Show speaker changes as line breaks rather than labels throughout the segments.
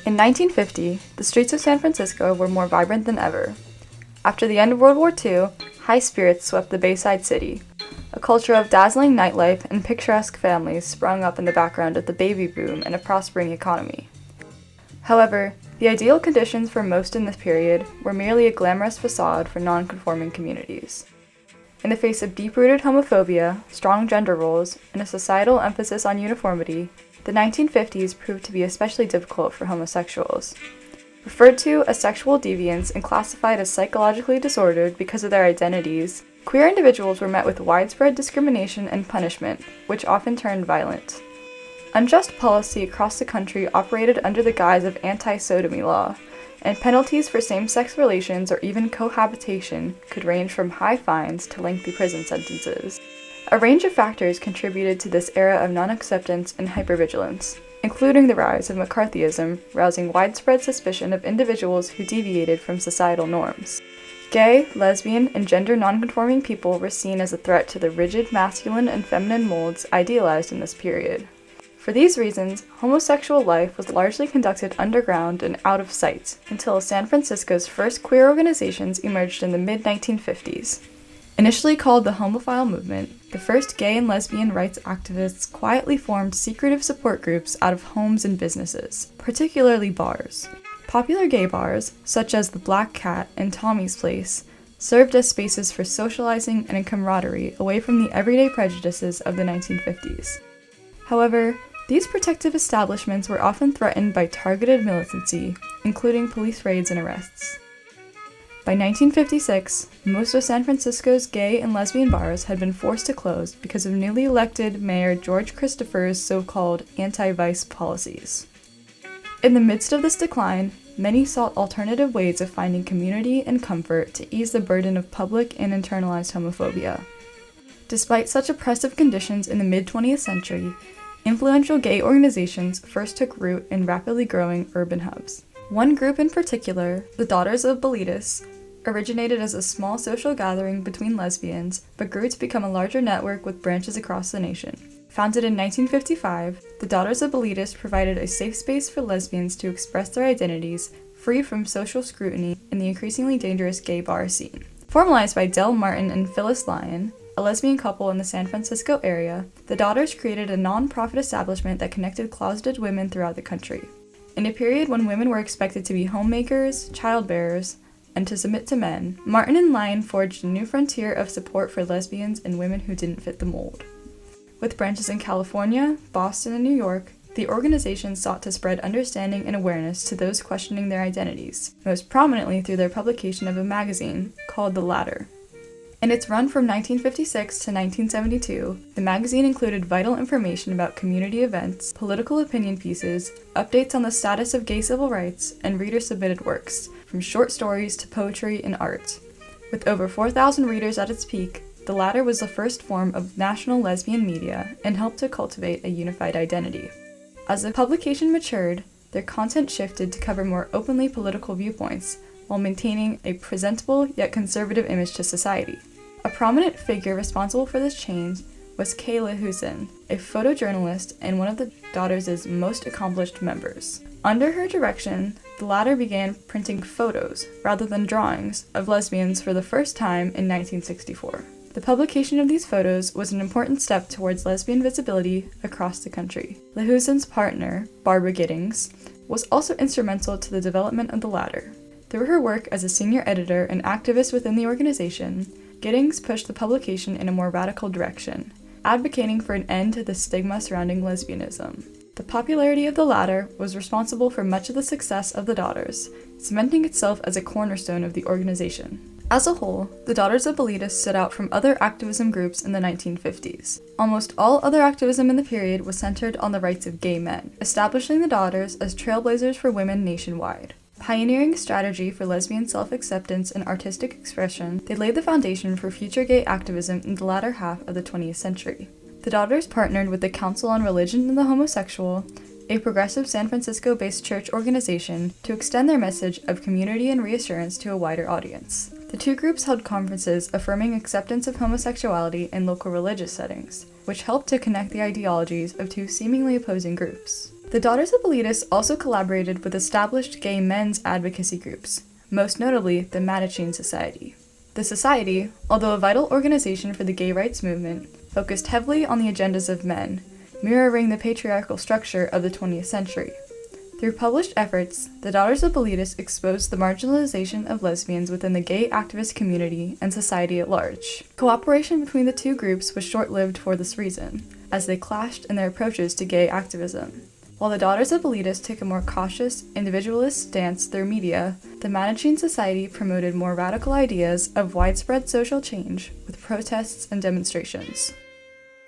In 1950, the streets of San Francisco were more vibrant than ever. After the end of World War II, high spirits swept the Bayside city. A culture of dazzling nightlife and picturesque families sprung up in the background of the baby boom and a prospering economy. However, the ideal conditions for most in this period were merely a glamorous facade for non-conforming communities. In the face of deep-rooted homophobia, strong gender roles, and a societal emphasis on uniformity, the 1950s proved to be especially difficult for homosexuals. Referred to as sexual deviants and classified as psychologically disordered because of their identities, queer individuals were met with widespread discrimination and punishment, which often turned violent. Unjust policy across the country operated under the guise of anti-sodomy law, and penalties for same-sex relations or even cohabitation could range from high fines to lengthy prison sentences. A range of factors contributed to this era of non-acceptance and hypervigilance, including the rise of McCarthyism, rousing widespread suspicion of individuals who deviated from societal norms. Gay, lesbian, and gender nonconforming people were seen as a threat to the rigid masculine and feminine molds idealized in this period. For these reasons, homosexual life was largely conducted underground and out of sight until San Francisco's first queer organizations emerged in the mid-1950s. Initially called the Homophile Movement, the first gay and lesbian rights activists quietly formed secretive support groups out of homes and businesses, particularly bars. Popular gay bars, such as the Black Cat and Tommy's Place, served as spaces for socializing and camaraderie away from the everyday prejudices of the 1950s. However, these protective establishments were often threatened by targeted militancy, including police raids and arrests. By 1956, most of San Francisco's gay and lesbian bars had been forced to close because of newly elected Mayor George Christopher's so-called anti-vice policies. In the midst of this decline, many sought alternative ways of finding community and comfort to ease the burden of public and internalized homophobia. Despite such oppressive conditions in the mid-20th century, influential gay organizations first took root in rapidly growing urban hubs. One group in particular, the Daughters of Bilitis, originated as a small social gathering between lesbians, but grew to become a larger network with branches across the nation. Founded in 1955, the Daughters of Bilitis provided a safe space for lesbians to express their identities, free from social scrutiny in the increasingly dangerous gay bar scene. Formalized by Del Martin and Phyllis Lyon, a lesbian couple in the San Francisco area, the Daughters created a non-profit establishment that connected closeted women throughout the country. In a period when women were expected to be homemakers, childbearers, and to submit to men, Martin and Lyon forged a new frontier of support for lesbians and women who didn't fit the mold. With branches in California, Boston, and New York, the organization sought to spread understanding and awareness to those questioning their identities, most prominently through their publication of a magazine called The Ladder. In its run from 1956 to 1972, the magazine included vital information about community events, political opinion pieces, updates on the status of gay civil rights, and reader-submitted works, from short stories to poetry and art. With over 4,000 readers at its peak, The Ladder was the first form of national lesbian media and helped to cultivate a unified identity. As the publication matured, their content shifted to cover more openly political viewpoints, while maintaining a presentable yet conservative image to society. A prominent figure responsible for this change was Kayla Hussein, a photojournalist and one of the Daughters' most accomplished members. Under her direction, the Ladder began printing photos, rather than drawings, of lesbians for the first time in 1964. The publication of these photos was an important step towards lesbian visibility across the country. Hussein's partner, Barbara Giddings, was also instrumental to the development of the Ladder. Through her work as a senior editor and activist within the organization, Giddings pushed the publication in a more radical direction, advocating for an end to the stigma surrounding lesbianism. The popularity of the Ladder was responsible for much of the success of the Daughters, cementing itself as a cornerstone of the organization. As a whole, the Daughters of Bilitis stood out from other activism groups in the 1950s. Almost all other activism in the period was centered on the rights of gay men, establishing the Daughters as trailblazers for women nationwide. Pioneering a strategy for lesbian self-acceptance and artistic expression, they laid the foundation for future gay activism in the latter half of the 20th century. The Daughters partnered with the Council on Religion and the Homosexual, a progressive San Francisco-based church organization, to extend their message of community and reassurance to a wider audience. The two groups held conferences affirming acceptance of homosexuality in local religious settings, which helped to connect the ideologies of two seemingly opposing groups. The Daughters of Bilitis also collaborated with established gay men's advocacy groups, most notably the Mattachine Society. The Society, although a vital organization for the gay rights movement, focused heavily on the agendas of men, mirroring the patriarchal structure of the 20th century. Through published efforts, the Daughters of Bilitis exposed the marginalization of lesbians within the gay activist community and society at large. Cooperation between the two groups was short-lived for this reason, as they clashed in their approaches to gay activism. While the Daughters of Bilitis took a more cautious, individualist stance through media, the Mattachine Society promoted more radical ideas of widespread social change with protests and demonstrations.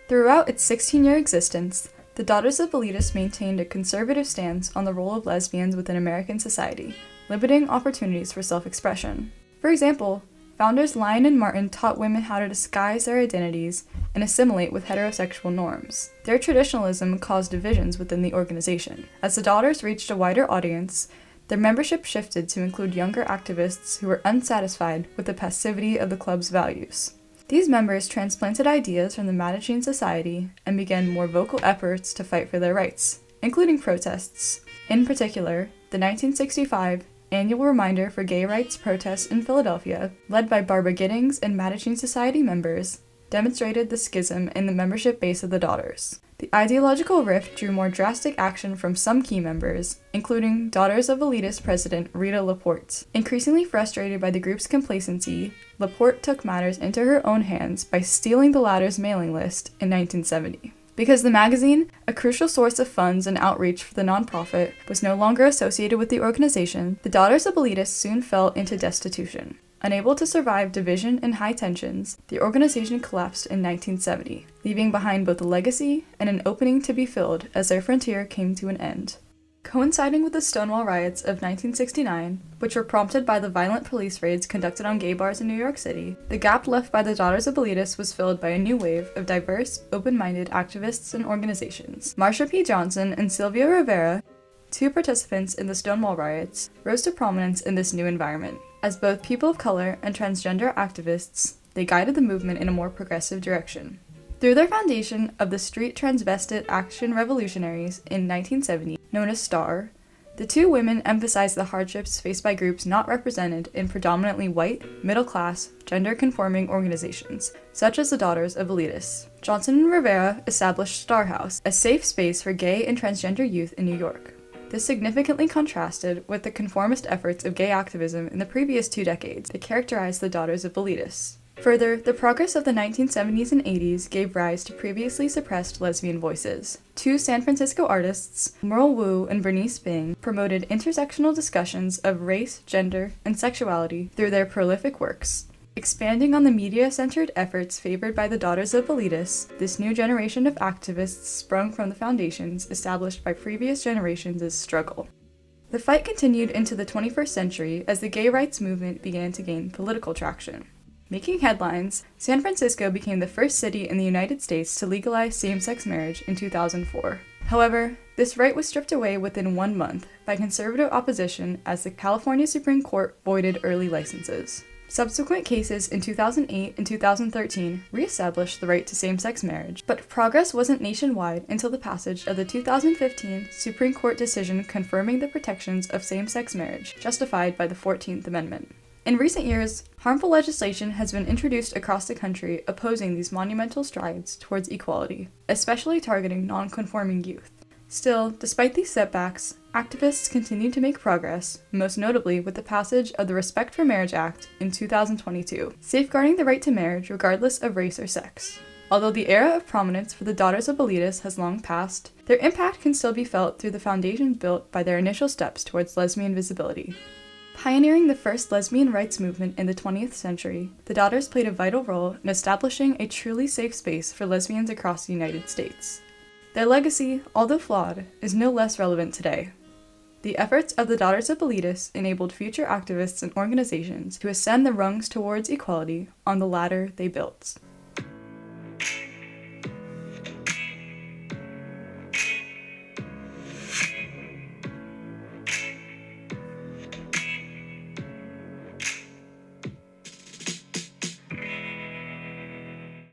Throughout its 16-year existence, the Daughters of Bilitis maintained a conservative stance on the role of lesbians within American society, limiting opportunities for self-expression. For example, founders Lyon and Martin taught women how to disguise their identities and assimilate with heterosexual norms. Their traditionalism caused divisions within the organization. As the Daughters reached a wider audience, their membership shifted to include younger activists who were unsatisfied with the passivity of the club's values. These members transplanted ideas from the Mattachine Society and began more vocal efforts to fight for their rights, including protests. In particular, the 1965 Annual Reminder for Gay Rights protests in Philadelphia, led by Barbara Giddings and Mattachine Society members, demonstrated the schism in the membership base of the Daughters. The ideological rift drew more drastic action from some key members, including Daughters of Bilitis president Rita Laporte. Increasingly frustrated by the group's complacency, Laporte took matters into her own hands by stealing the latter's mailing list in 1970. Because the magazine, a crucial source of funds and outreach for the nonprofit, was no longer associated with the organization, the Daughters of Bilitis soon fell into destitution. Unable to survive division and high tensions, the organization collapsed in 1970, leaving behind both a legacy and an opening to be filled as their frontier came to an end. Coinciding with the Stonewall riots of 1969, which were prompted by the violent police raids conducted on gay bars in New York City, the gap left by the Daughters of Bilitis was filled by a new wave of diverse, open-minded activists and organizations. Marsha P. Johnson and Sylvia Rivera, two participants in the Stonewall riots, rose to prominence in this new environment. As both people of color and transgender activists, they guided the movement in a more progressive direction. Through their foundation of the Street Transvestite Action Revolutionaries in 1970, known as STAR, the two women emphasized the hardships faced by groups not represented in predominantly white, middle-class, gender-conforming organizations, such as the Daughters of Bilitis. Johnson and Rivera established Star House, a safe space for gay and transgender youth in New York. This significantly contrasted with the conformist efforts of gay activism in the previous 2 decades that characterized the Daughters of Bilitis. Further, the progress of the 1970s and 80s gave rise to previously suppressed lesbian voices. Two San Francisco artists, Merle Wu and Bernice Bing, promoted intersectional discussions of race, gender, and sexuality through their prolific works. Expanding on the media-centered efforts favored by the Daughters of Bilitis, this new generation of activists sprung from the foundations established by previous generations' struggle. The fight continued into the 21st century as the gay rights movement began to gain political traction. Making headlines, San Francisco became the first city in the United States to legalize same-sex marriage in 2004. However, this right was stripped away within 1 month by conservative opposition as the California Supreme Court voided early licenses. Subsequent cases in 2008 and 2013 re-established the right to same-sex marriage, but progress wasn't nationwide until the passage of the 2015 Supreme Court decision confirming the protections of same-sex marriage, justified by the 14th Amendment. In recent years, harmful legislation has been introduced across the country opposing these monumental strides towards equality, especially targeting non-conforming youth. Still, despite these setbacks, activists continue to make progress, most notably with the passage of the Respect for Marriage Act in 2022, safeguarding the right to marriage regardless of race or sex. Although the era of prominence for the Daughters of Bilitis has long passed, their impact can still be felt through the foundations built by their initial steps towards lesbian visibility. Pioneering the first lesbian rights movement in the 20th century, the Daughters played a vital role in establishing a truly safe space for lesbians across the United States. Their legacy, although flawed, is no less relevant today. The efforts of the Daughters of Bilitis enabled future activists and organizations to ascend the rungs towards equality on the ladder they built.